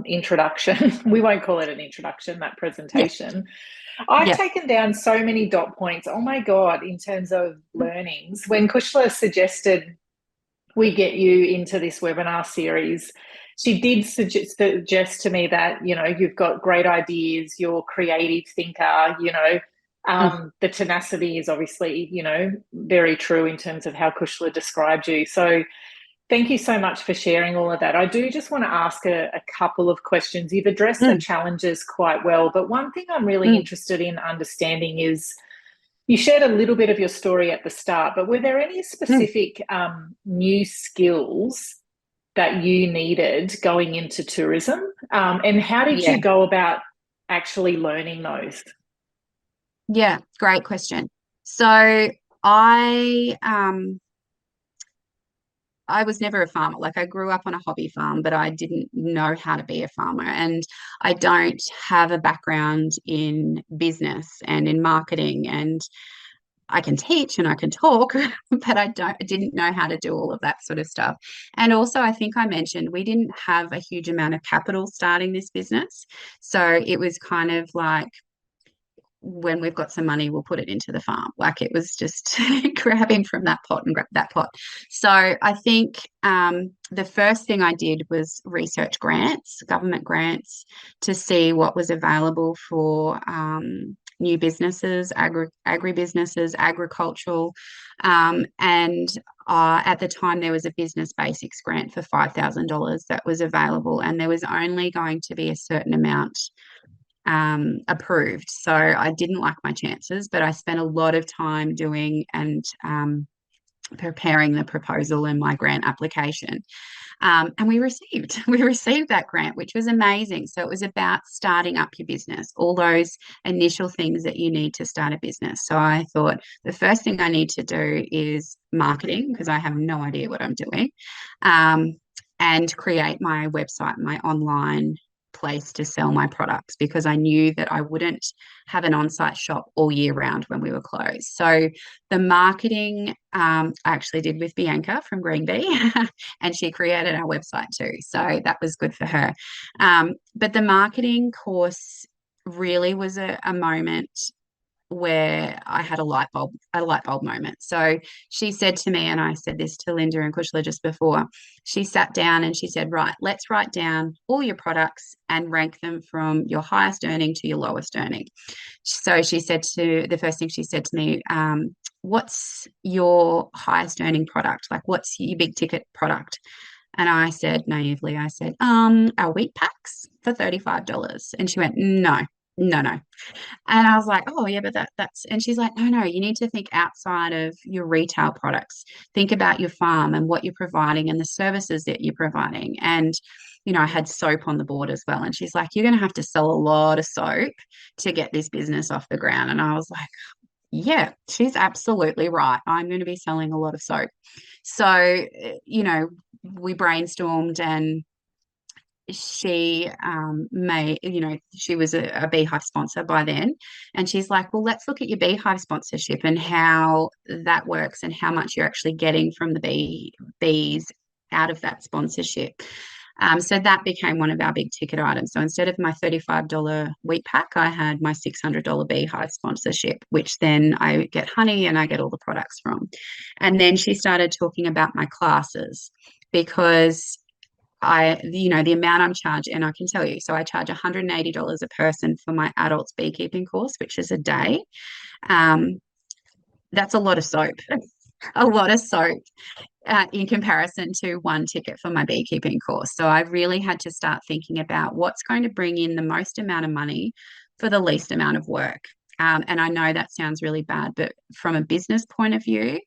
S1: introduction. We won't call it an introduction, that
S2: Yeah.
S1: presentation. I've
S2: Yeah.
S1: taken down so many dot points. Oh my God, in terms of learnings. When Kushla suggested we get you into this webinar series, she did suggest to me that, you know, you've got great ideas, you're a creative thinker, you know,
S2: Mm,
S1: the tenacity is obviously, you know, very true in terms of how Kushla described you. So thank you so much for sharing all of that. I do just want to ask a couple of questions. You've addressed the
S2: mm,
S1: challenges quite well, but one thing I'm really
S2: mm,
S1: interested in understanding is you shared a little bit of your story at the start, but were there any
S2: mm.
S1: specific new skills that you needed going into tourism? And how did
S2: Yeah.
S1: you go about actually learning those?
S2: Yeah. Great question. So I um I was never a farmer. Like I grew up on a hobby farm, but I didn't know how to be a farmer. And I don't have a background in business and in marketing. And I can teach and I can talk, but I didn't know how to do all of that sort of stuff. And also, I think I mentioned we didn't have a huge amount of capital starting this business. So it was kind of like when we've got some money, we'll put it into the farm. Like it was just grabbing from that pot and grab that pot. So I think the first thing I did was research grants, government grants, to see what was available for new businesses, agribusinesses, agricultural. And at the time, there was a business basics grant for $5,000 that was available, and there was only going to be a certain amount approved. So I didn't like my chances, but I spent a lot of time doing and preparing the proposal and my grant application. And we received that grant, which was amazing. So it was about starting up your business, all those initial things that you need to start a business. So I thought the first thing I need to do is marketing because I have no idea what I'm doing, um, and create my website, my online place to sell my products because I knew that I wouldn't have an on-site shop all year round when we were closed. So the marketing I actually did with Bianca from Green Bee, and she created our website too. So that was good for her. But the marketing course really was a moment where I had a light bulb moment. So she said to me, and I said this to Linda and Kushla just before, she sat down and she said, right, let's write down all your products and rank them from your highest earning to your lowest earning. So she said to the first thing she said to me, what's your highest earning product? Like, what's your big ticket product? And I said naively, I said, our wheat packs for $35. And she went, no, no, no. And I was like, oh yeah, but that's and she's like, no, no, you need to think outside of your retail products. Think about your farm and what you're providing and the services that you're providing. And I had soap on the board as well. And she's like, you're going to have to sell a lot of soap to get this business off the ground. And I was like, yeah, she's absolutely right. I'm going to be selling a lot of soap. So, we brainstormed and she was a beehive sponsor by then, and she's like, well, let's look at your beehive sponsorship and how that works and how much you're actually getting from the bees out of that sponsorship. So that became one of our big ticket items. So instead of my $35 wheat pack, I had my $600 beehive sponsorship, which then I get honey and I get all the products from. And then she started talking about my classes because the amount I'm charged, and I can tell you, so I charge $180 a person for my adults beekeeping course, which is a day. Um, that's a lot of soap, a lot of soap in comparison to one ticket for my beekeeping course. So I really had to start thinking about what's going to bring in the most amount of money for the least amount of work. And I know that sounds really bad, but from a business point of view,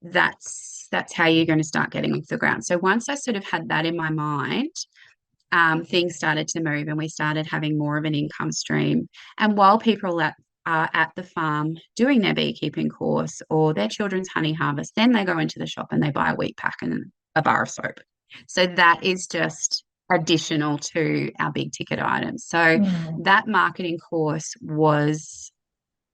S2: that's how you're going to start getting off the ground. So once I sort of had that in my mind, things started to move and we started having more of an income stream. And while people are at the farm doing their beekeeping course or their children's honey harvest, then they go into the shop and they buy a wheat pack and a bar of soap. So that is just additional to our big ticket items. So
S1: Mm.
S2: that marketing course was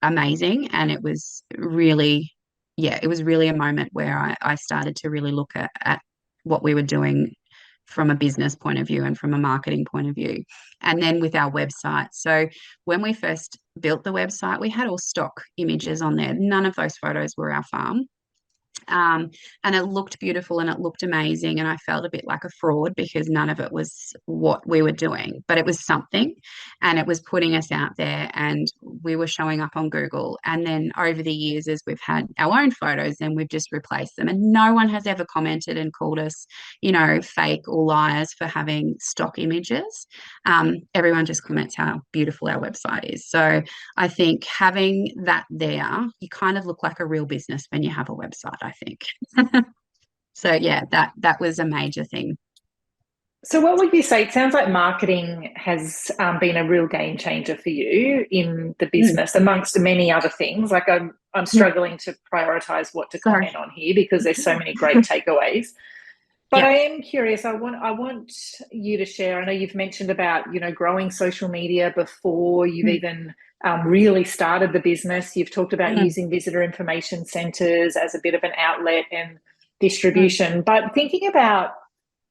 S2: amazing, and it was really, yeah, it was really a moment where I started to really look at what we were doing from a business point of view and from a marketing point of view. And then with our website. So when we first built the website, we had all stock images on there. None of those photos were our farm. Um, and it looked beautiful and it looked amazing. And I felt a bit like a fraud because none of it was what we were doing, but it was something and it was putting us out there and we were showing up on Google. And then over the years, as we've had our own photos, then we've just replaced them. And no one has ever commented and called us, fake or liars for having stock images. Everyone just comments how beautiful our website is. So I think having that there, you kind of look like a real business when you have a website, I think. So yeah, that was a major thing.
S1: So what would you say? It sounds like marketing has been a real game changer for you in the
S2: Mm,
S1: business, amongst many other things. Like I'm
S2: mm,
S1: struggling to prioritize what to
S2: sorry.
S1: comment on here because there's so many great takeaways. But
S2: Yeah.
S1: I am curious. I want you to share. I know you've mentioned about growing social media before you've
S2: Mm,
S1: even really started the business. You've talked about
S2: mm,
S1: using visitor information centres as a bit of an outlet and
S2: mm,
S1: distribution. But thinking about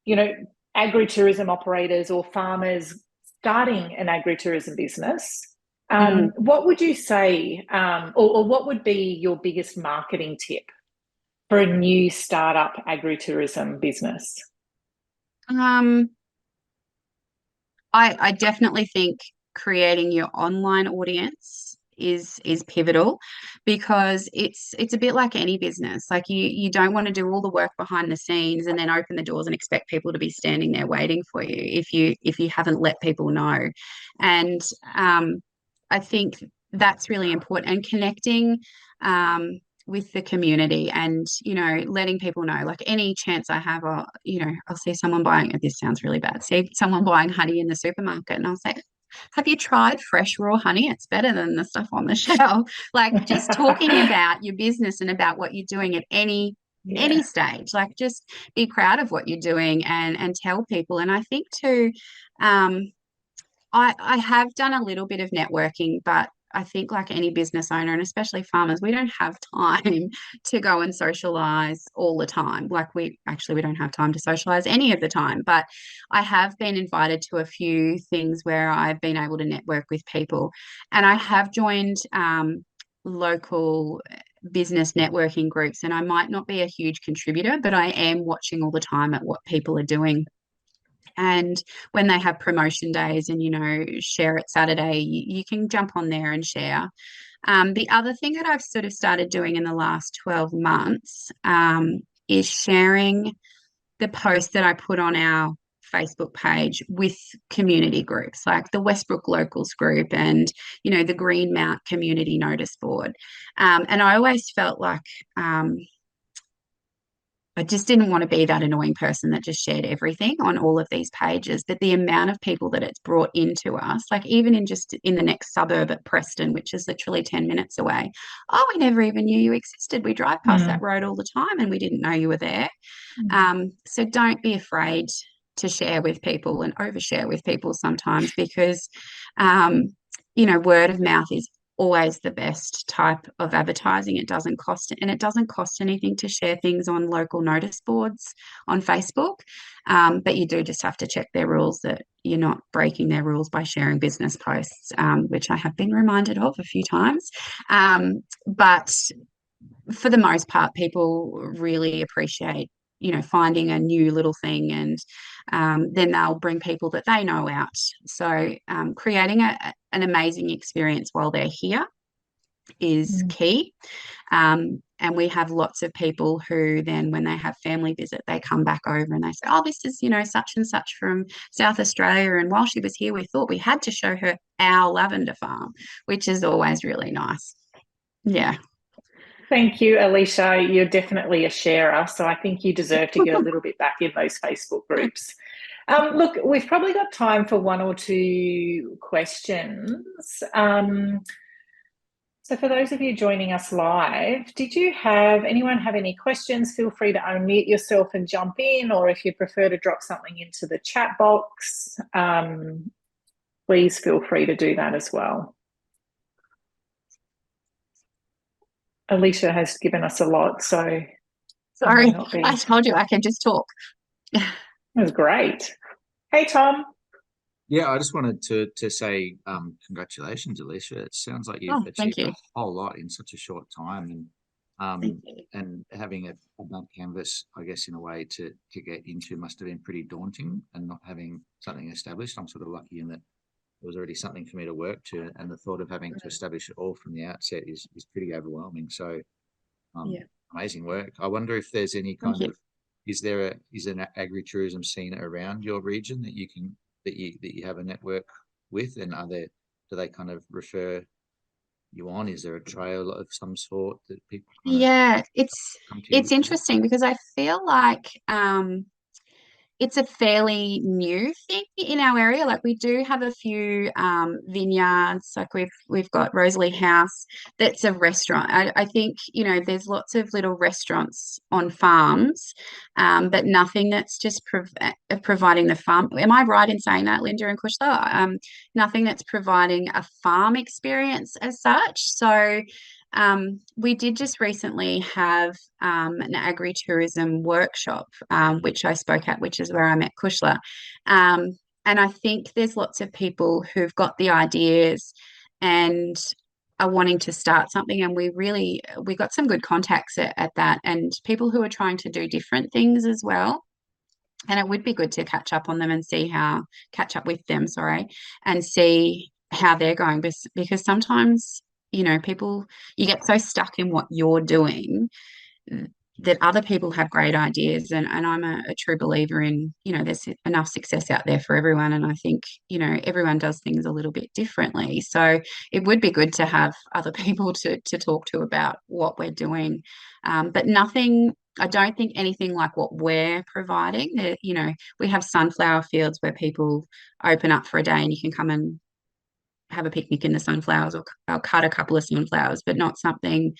S1: you know agritourism operators or farmers starting an agritourism business,
S2: mm.
S1: what would you say, or what would be your biggest marketing tip for a new startup agritourism business?
S2: Um, I definitely think creating your online audience is pivotal because it's a bit like any business. Like you don't want to do all the work behind the scenes and then open the doors and expect people to be standing there waiting for you if you haven't let people know. And I think that's really important and connecting with the community and letting people know, like any chance I have, I'll see someone buying, this sounds really bad, see someone buying honey in the supermarket and I'll say, have you tried fresh raw honey? It's better than the stuff on the shelf. Like just talking about your business and about what you're doing at any
S1: Yeah.
S2: stage, like just be proud of what you're doing and tell people. And I think too, um I have done a little bit of networking, but I think like any business owner and especially farmers, we don't have time to go and socialize all the time. Like we don't have time to socialize any of the time, but I have been invited to a few things where I've been able to network with people and I have joined local business networking groups and I might not be a huge contributor, but I am watching all the time at what people are doing and when they have promotion days and, share it Saturday, you can jump on there and share. The other thing that I've sort of started doing in the last 12 months is sharing the posts that I put on our Facebook page with community groups like the Westbrook Locals group and, the Greenmount Community Notice Board. And I always felt like, I just didn't want to be that annoying person that just shared everything on all of these pages. But the amount of people that it's brought into us, like even in the next suburb at Preston, which is literally 10 minutes away. Oh, we never even knew you existed. We drive past that
S1: Mm.
S2: road all the time and we didn't know you were there. So don't be afraid to share with people and overshare with people sometimes because, word of mouth is always the best type of advertising. It doesn't cost anything to share things on local notice boards on Facebook. But you do just have to check their rules that you're not breaking their rules by sharing business posts, which I have been reminded of a few times. But for the most part, people really appreciate, finding a new little thing and then they'll bring people that they know out. So creating an amazing experience while they're here is
S1: Mm.
S2: key. And we have lots of people who then when they have family visit, they come back over and they say, oh, this is, such and such from South Australia. And while she was here, we thought we had to show her our lavender farm, which is always really nice. Yeah.
S1: Thank you, Alicia. You're definitely a sharer, so I think you deserve to get a little bit back in those Facebook groups. Look, we've probably got time for one or two questions. So for those of you joining us live, did anyone have any questions? Feel free to unmute yourself and jump in, or if you prefer to drop something into the chat box, please feel free to do that as well. Alicia has given us a lot, so
S2: Sorry,
S1: may not
S2: I
S1: be.
S2: told you I can just talk.
S1: That was great. Hey, Tom.
S3: Yeah, I just wanted to say congratulations, Alicia. It sounds like you've
S2: Oh, thank
S3: achieved a
S2: you.
S3: whole lot in such a short time,
S2: Thank you.
S3: and having a blank canvas, I guess, in a way to get into must have been pretty daunting, and not having something established. I'm sort of lucky in that there was already something for me to work to, and the thought of having to establish it all from the outset is pretty overwhelming. So um,
S2: Yeah,
S3: amazing work. I wonder if there's any
S2: thank
S3: kind
S2: you.
S3: of is an agritourism scene around your region that you have a network with, and do they kind of refer you on? Is there a trail of some sort that people kind of
S2: Yeah,
S3: come to you
S2: it's
S3: for?
S2: interesting because I feel like it's a fairly new thing in our area. Like we do have a few vineyards. Like we've got Rosalie House, that's a restaurant. I think there's lots of little restaurants on farms, but nothing that's just providing the farm. Am I right in saying that, Linda and Kushla? Nothing that's providing a farm experience as such. So. We did just recently have an agritourism workshop, which I spoke at, which is where I met Kushla. Um, and I think there's lots of people who've got the ideas and are wanting to start something. And we got some good contacts at that, and people who are trying to do different things as well. And it would be good to catch up with them, sorry, and see how they're going. Because sometimes, people, you get so stuck in what you're doing that other people have great ideas. And I'm a true believer in, there's enough success out there for everyone. And I think, everyone does things a little bit differently. So it would be good to have other people to talk to about what we're doing. But nothing, I don't think anything like what we're providing. We have sunflower fields where people open up for a day and you can come and have a picnic in the sunflowers, or I'll cut a couple of sunflowers, but not something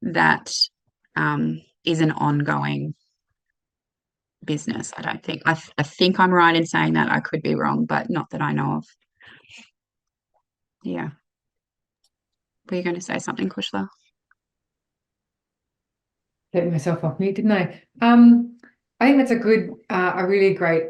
S2: that is an ongoing business. I don't think. I think I'm right in saying that. I could be wrong, but not that I know of. Yeah. Were you going to say something, Kushla?
S4: Let myself off mute, didn't I? I think that's a really great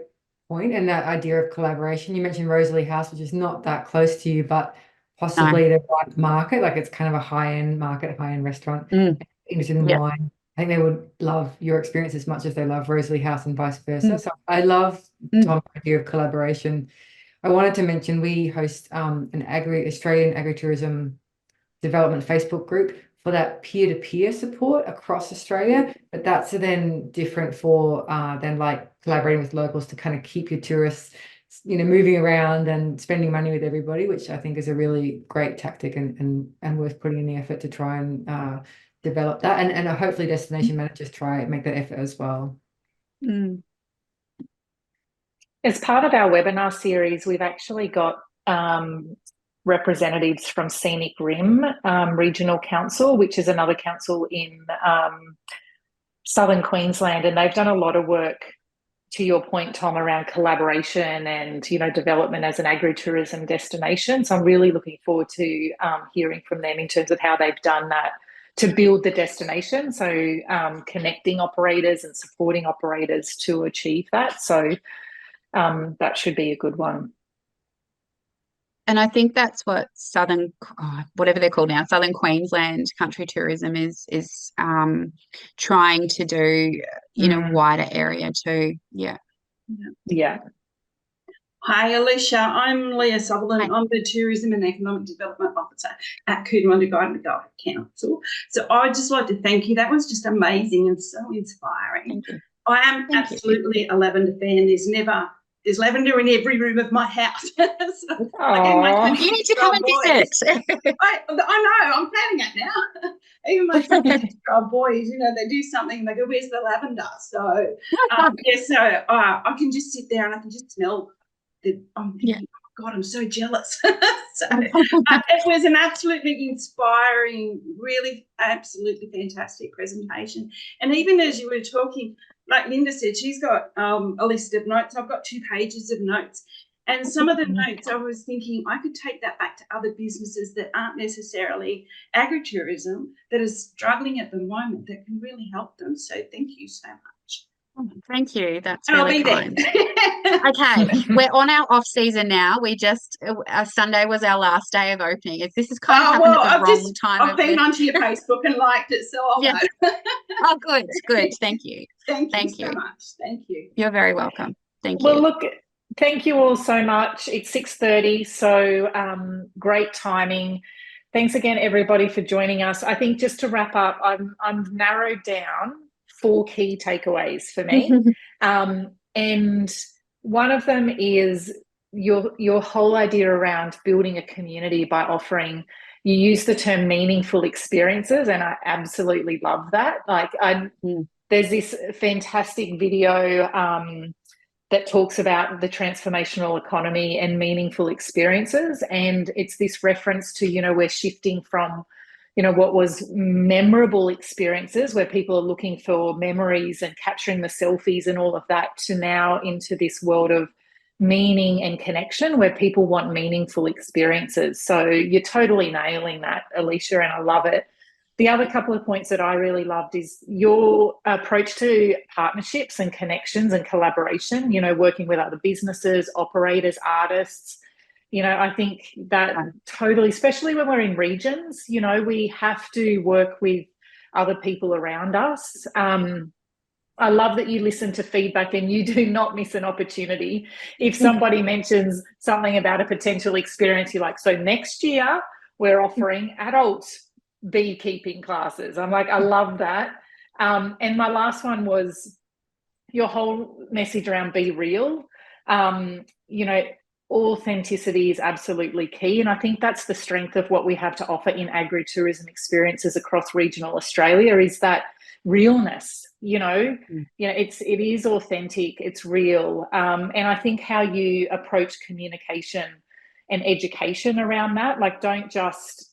S4: point, and that idea of collaboration. You mentioned Rosalie House, which is not that close to you, but
S2: No.
S4: possibly the right market. Like it's kind of a high-end market, high-end restaurant.
S2: Mm.
S4: Interested in
S2: Yeah.
S4: wine. I think they would love your experience as much as they love Rosalie House, and vice versa.
S2: Mm.
S4: So I love
S2: Mm.
S4: Tom's idea of collaboration. I wanted to mention we host an Australian agritourism development Facebook group for that peer-to-peer support across Australia. But that's then different for than like collaborating with locals to kind of keep your tourists, moving around and spending money with everybody, which I think is a really great tactic and worth putting in the effort to try and develop that. And hopefully destination managers try make that effort as well.
S2: Mm.
S1: As part of our webinar series, we've actually got representatives from Scenic Rim Regional Council, which is another council in southern Queensland, and they've done a lot of work, to your point, Tom, around collaboration and development as an agritourism destination. So I'm really looking forward to hearing from them in terms of how they've done that to build the destination. So connecting operators and supporting operators to achieve that. So that should be a good one.
S2: And I think that's what whatever they're called now, Southern Queensland Country Tourism is trying to do in a wider area too. Yeah.
S1: Yeah.
S5: Hi, Alicia. I'm Leah Sutherland.
S2: Hi.
S5: I'm the Tourism and Economic Development Officer at Cootamundra Guide Council. So I'd just like to thank you. That was just amazing and so inspiring.
S2: Thank you.
S5: I am
S2: Thank you.
S5: absolutely a lavender fan. There's lavender in every room of my house. So, even my
S2: You need to come and visit.
S5: I know, I'm planning it now. Even my 26-year-old boys, they do something and they go, "Where's the lavender?" So, I can just sit there and I can just smell I'm thinking, oh God, I'm so jealous. It was an absolutely inspiring, really absolutely fantastic presentation. And even as you were talking, like Linda said, she's got a list of notes. I've got 2 pages of notes. And some of the notes I was thinking I could take that back to other businesses that aren't necessarily agritourism, that are struggling at the moment, that can really help them. So thank you so much.
S2: Thank you. That's
S5: And I'll
S2: really
S5: be there.
S2: kind. Okay, we're on our off season now. We just Sunday was our last day of opening. This has kind of happened at the wrong time
S5: I've
S2: of
S5: been
S2: the
S5: onto your Facebook and liked it, so I'll
S2: yeah.
S5: know.
S2: Oh, good. Thank you.
S5: Thank you
S2: Thank
S5: so
S2: you.
S5: much. Thank you.
S2: You're very welcome. Thank
S1: Well,
S2: you.
S1: look, thank you all so much. It's 6:30, so great timing. Thanks again, everybody, for joining us. I think just to wrap up, I've narrowed down 4 key takeaways for me, and one of them is your whole idea around building a community by offering. You use the term meaningful experiences, and I absolutely love that. Like, there's this fantastic video that talks about the transformational economy and meaningful experiences. And it's this reference to, we're shifting from, what was memorable experiences where people are looking for memories and capturing the selfies and all of that, to now into this world of meaning and connection where people want meaningful experiences. So you're totally nailing that, Alicia, and I love it. The other couple of points that I really loved is your approach to partnerships and connections and collaboration, working with other businesses, operators, artists. I think that totally, especially when we're in regions, we have to work with other people around us. I love that you listen to feedback and you do not miss an opportunity. If somebody mentions something about a potential experience, you're like, so next year we're offering adult beekeeping classes. I'm like, I love that. And my last one was your whole message around be real. Authenticity is absolutely key. And I think that's the strength of what we have to offer in agritourism experiences across regional Australia, is that realness. It is authentic, it's real. And I think how you approach communication and education around that, like, don't just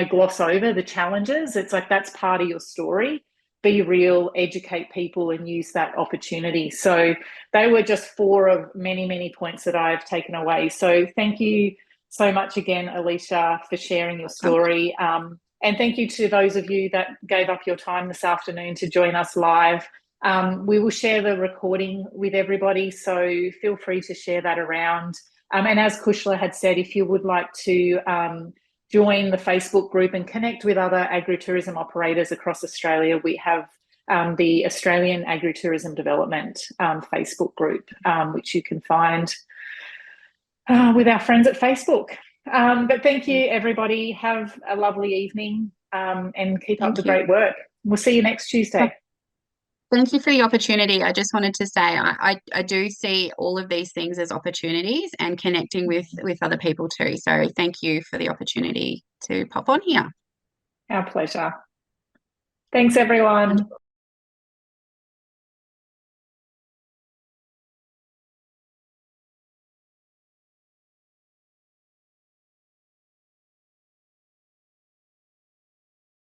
S1: gloss over the challenges. It's like, that's part of your story. Be real, educate people, and use that opportunity. So they were just 4 of many, many points that I've taken away. So thank you so much again, Alicia, for sharing your story. And thank you to those of you that gave up your time this afternoon to join us live. We will share the recording with everybody, so feel free to share that around. And as Kushla had said, if you would like to join the Facebook group and connect with other agritourism operators across Australia, we have the Australian Agritourism Development Facebook group, which you can find with our friends at Facebook. But thank you, everybody. Have a lovely evening and keep up the great work. We'll see you next Tuesday.
S2: Thank you for the opportunity. I just wanted to say I do see all of these things as opportunities, and connecting with other people too. So thank you for the opportunity to pop on here.
S1: Our pleasure. Thanks, everyone.